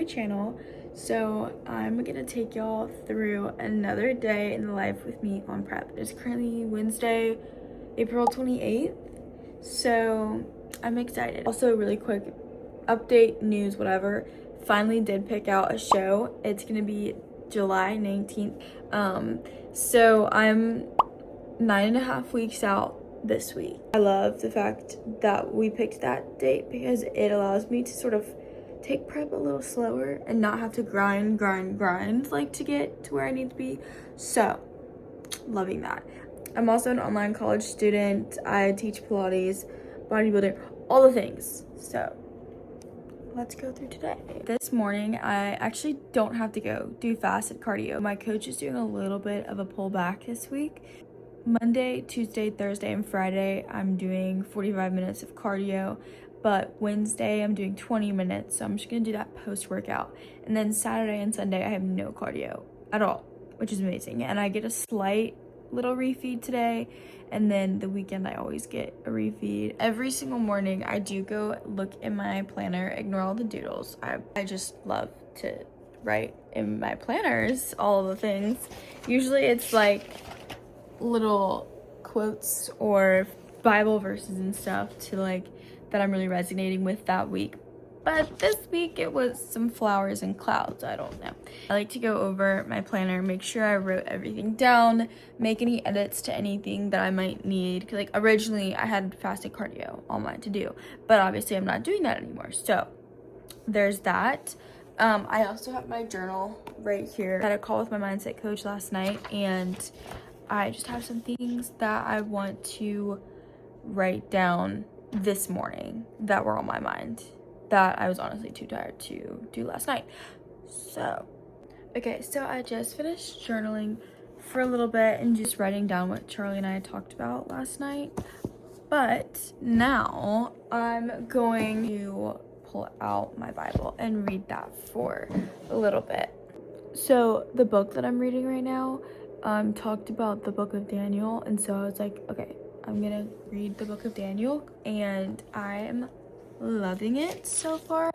my channel. So I'm gonna take y'all through another day in the life with me on prep. It's currently Wednesday, April 28th. So I'm excited. Also, really quick update, news, whatever. Finally did pick out a show. It's gonna be July 19th. So I'm 9.5 weeks out this week. I love the fact that we picked that date because it allows me to sort of take prep a little slower and not have to grind like to get to where I need to be. So loving that. I'm also an online college student. I teach Pilates, bodybuilding, all the things. So let's go through today. This morning, I actually don't have to go do fasted cardio. My coach is doing a little bit of a pullback this week. Monday, Tuesday, Thursday, and Friday, I'm doing 45 minutes of cardio, but Wednesday, I'm doing 20 minutes, so I'm just gonna do that post-workout. And then Saturday and Sunday, I have no cardio at all, which is amazing. And I get a slight little refeed today, and then the weekend, I always get a refeed. Every single morning, I do go look in my planner, ignore all the doodles. I just love to write in my planners all of the things. Usually it's like little quotes or Bible verses and stuff to like that I'm really resonating with that week. But this week it was some flowers and clouds. I don't know. I like to go over my planner, make sure I wrote everything down, make any edits to anything that I might need. Cause like originally I had fasted cardio on mine to do, but obviously I'm not doing that anymore. So there's that. I also have my journal right here. I had a call with my mindset coach last night, and I just have some things that I want to write down this morning that were on my mind that I was honestly too tired to do last night. So, okay, so I just finished journaling for a little bit and just writing down what Charlie and I talked about last night. But now I'm going to pull out my Bible and read that for a little bit. So the book that I'm reading right now talked about the book of Daniel, and so I was like, okay, I'm gonna read the book of Daniel, and I'm loving it so far.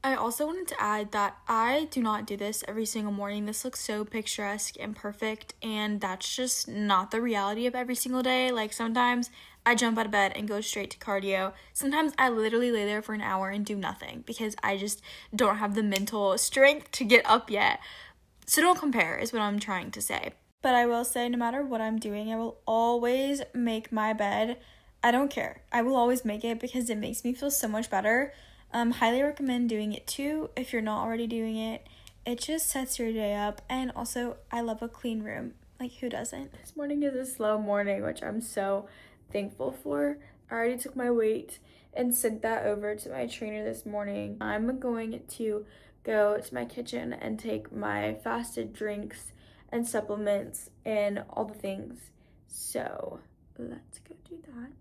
I also wanted to add that I do not do this every single morning. This looks so picturesque and perfect, and that's just not the reality of every single day. Like sometimes I jump out of bed and go straight to cardio. Sometimes I literally lay there for an hour and do nothing because I just don't have the mental strength to get up yet. So don't compare is what I'm trying to say. But I will say, no matter what I'm doing, I will always make my bed. I don't care. I will always make it because it makes me feel so much better. Highly recommend doing it too if you're not already doing it. It just sets your day up. And also, I love a clean room. Like, who doesn't? This morning is a slow morning, which I'm so thankful for. I already took my weight and sent that over to my trainer this morning. I'm going to go to my kitchen and take my fasted drinks and supplements and all the things. So let's go do that.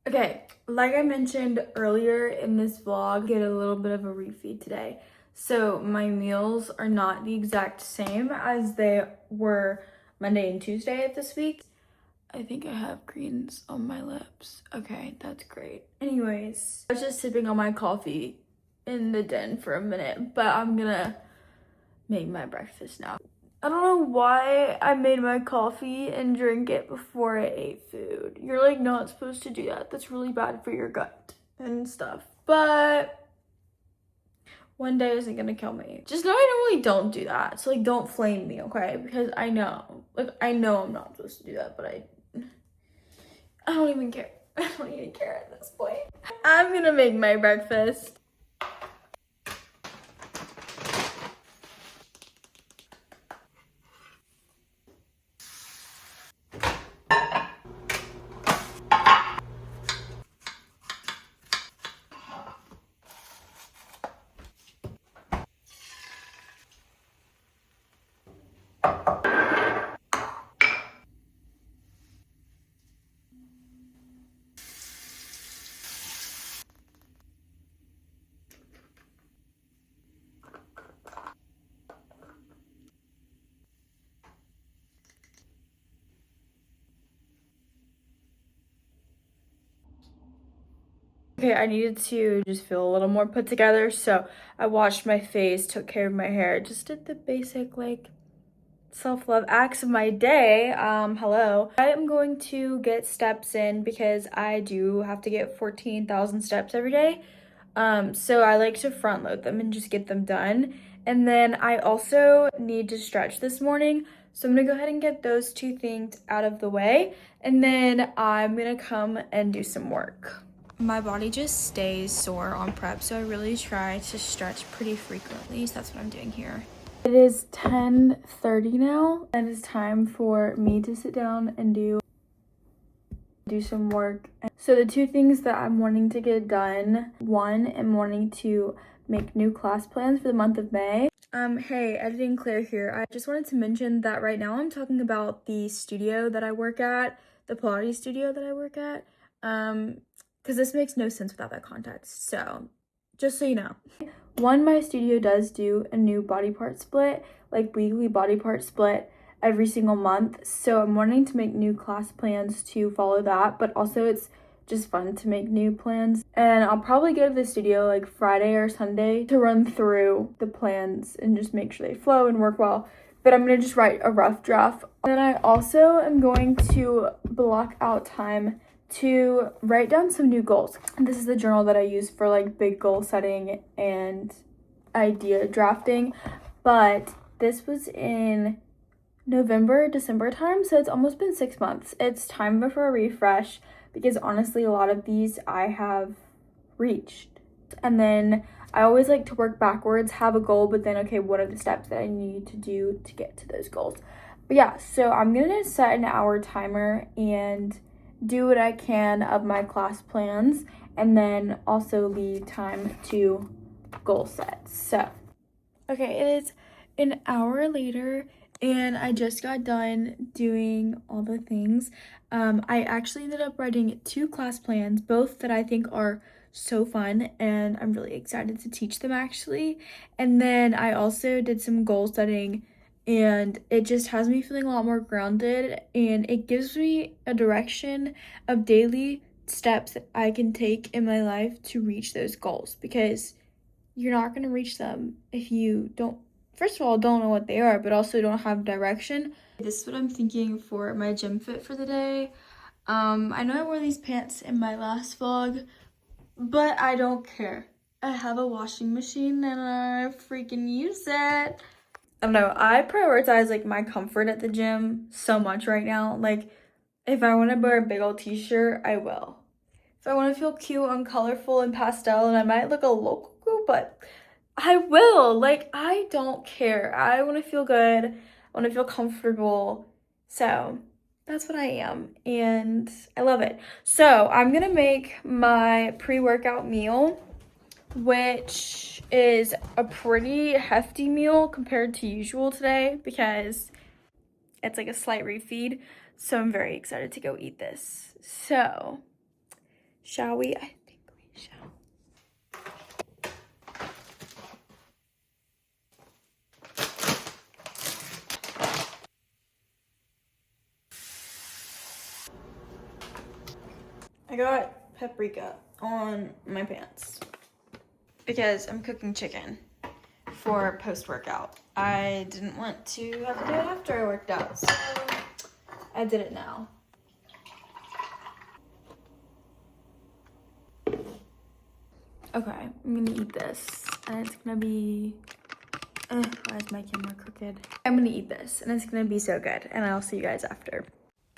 Okay, like I mentioned earlier in this vlog, get a little bit of a refeed today. So my meals are not the exact same as they were Monday and Tuesday of this week. I think I have greens on my lips. Okay, that's great. Anyways, I was just sipping on my coffee in the den for a minute, but I'm gonna make my breakfast now. I don't know why I made my coffee and drink it before I ate food. You're like not supposed to do that. That's really bad for your gut and stuff. But one day isn't gonna kill me. Just know I normally don't do that. So like don't flame me, okay? Because I know. Like I know I'm not supposed to do that, but I don't even care. I don't even care at this point. I'm gonna make my breakfast. Okay, I needed to just feel a little more put together, so I washed my face, took care of my hair, just did the basic like self-love acts of my day. Hello. I am going to get steps in because I do have to get 14,000 steps every day. So I like to front load them and just get them done. And then I also need to stretch this morning. So I'm gonna go ahead and get those two things out of the way. And then I'm gonna come and do some work. My body just stays sore on prep, so I really try to stretch pretty frequently. So that's what I'm doing here. It is 10:30 now, and it's time for me to sit down and do some work. So the two things that I'm wanting to get done, one, I'm wanting to make new class plans for the month of May. Hey, Editing Claire here. I just wanted to mention that right now I'm talking about the studio that I work at, the Pilates studio that I work at, because this makes no sense without that context. So just so you know. One, my studio does do a new body part split, like weekly body part split every single month. So I'm wanting to make new class plans to follow that, but also it's just fun to make new plans. And I'll probably go to the studio like Friday or Sunday to run through the plans and just make sure they flow and work well. But I'm gonna just write a rough draft. And then I also am going to block out time to write down some new goals. This is the journal that I use for like big goal setting and idea drafting, but this was in November, December time, so it's almost been 6 months. It's time for a refresh because honestly a lot of these I have reached. And then I always like to work backwards, have a goal, but then okay, what are the steps that I need to do to get to those goals? But yeah, so I'm gonna set an hour timer and do what I can of my class plans, and then also leave time to goal set. So, okay, it is an hour later, and I just got done doing all the things. I actually ended up writing two class plans, both that I think are so fun, and I'm really excited to teach them actually. And then I also did some goal setting, and it just has me feeling a lot more grounded, and it gives me a direction of daily steps that I can take in my life to reach those goals, because you're not going to reach them if you don't, first of all, don't know what they are, but also don't have direction. This is what I'm thinking for my gym fit for the day. I know I wore these pants in my last vlog, but I don't care. I have a washing machine and I freaking use it. I don't know, I prioritize like my comfort at the gym so much right now. Like if I want to wear a big old t-shirt, I will. If I want to feel cute and colorful and pastel, and I might look a local girl, but I will. Like, I don't care. I want to feel good. I want to feel comfortable. So that's what I am, and I love it. So I'm gonna make my pre-workout meal, which is a pretty hefty meal compared to usual today because it's like a slight refeed. So I'm very excited to go eat this. So shall we? I think we shall. I got paprika on my pants because I'm cooking chicken for post-workout. I didn't want to have to do it after I worked out, so I did it now. Okay, I'm gonna eat this, and it's gonna be, why is my camera crooked? I'm gonna eat this, and it's gonna be so good, and I'll see you guys after.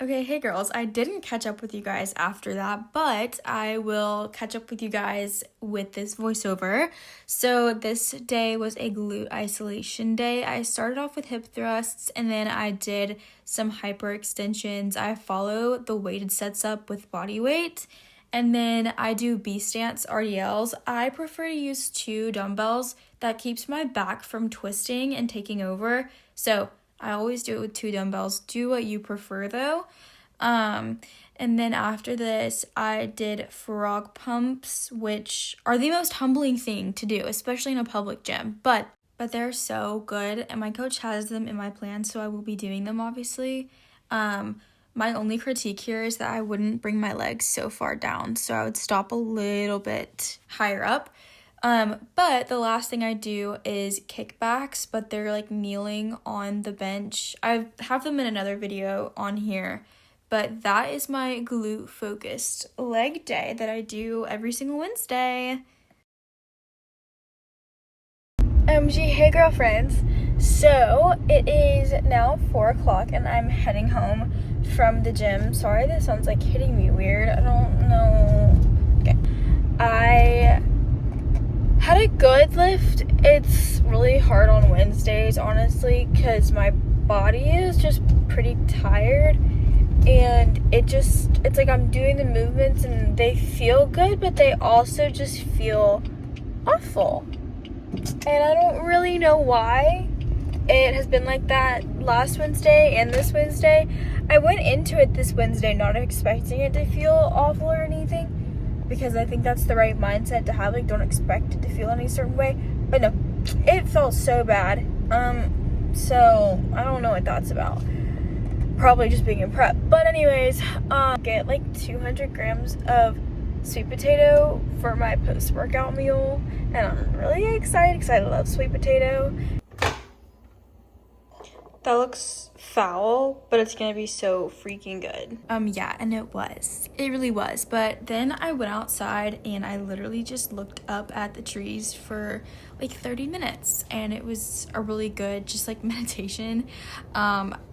Okay, hey girls, I didn't catch up with you guys after that, but I will catch up with you guys with this voiceover. So this day was a glute isolation day. I started off with hip thrusts, and then I did some hyperextensions. I follow the weighted sets up with body weight, and then I do B-stance RDLs. I prefer to use 2 dumbbells. That keeps my back from twisting and taking over. So I always do it with 2 dumbbells. Do what you prefer though. And then after this, I did frog pumps, which are the most humbling thing to do, especially in a public gym. But they're so good, and my coach has them in my plan, so I will be doing them obviously. My only critique here is that I wouldn't bring my legs so far down, so I would stop a little bit higher up. But the last thing I do is kickbacks, but they're like kneeling on the bench. I have them in another video on here, but that is my glute focused leg day that I do every single Wednesday. Hey girlfriends. So it is now 4 o'clock and I'm heading home from the gym. Sorry, this sounds like hitting me weird. I don't know. Okay. I had a good lift. It's really hard on Wednesdays, honestly, because my body is just pretty tired. And it's like I'm doing the movements and they feel good, but they also just feel awful. And I don't really know why. It has been like that last Wednesday and this Wednesday. I went into it this Wednesday not expecting it to feel awful or anything, because I think that's the right mindset to have. Like, don't expect it to feel any certain way. But no, it felt so bad. So I don't know what that's about. Probably just being in prep. But anyways, get like 200 grams of sweet potato for my post-workout meal, and I'm really excited because I love sweet potato. That looks foul, but it's gonna be so freaking good. Yeah, and it really was. But then I went outside and I literally just looked up at the trees for like 30 minutes, and it was a really good just like meditation.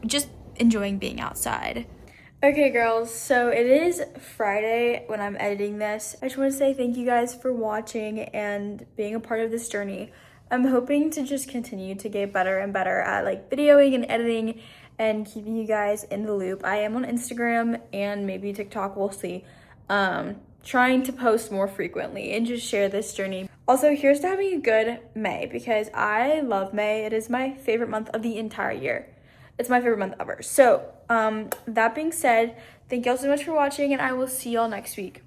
Just enjoying being outside. Okay girls, so it is Friday when I'm editing this. I just want to say thank you guys for watching and being a part of this journey. I'm hoping to just continue to get better and better at like videoing and editing and keeping you guys in the loop. I am on Instagram and maybe TikTok, we'll see. Trying to post more frequently and just share this journey. Also, here's to having a good May, because I love May. It is my favorite month of the entire year. It's my favorite month ever. So, that being said, thank y'all so much for watching, and I will see y'all next week.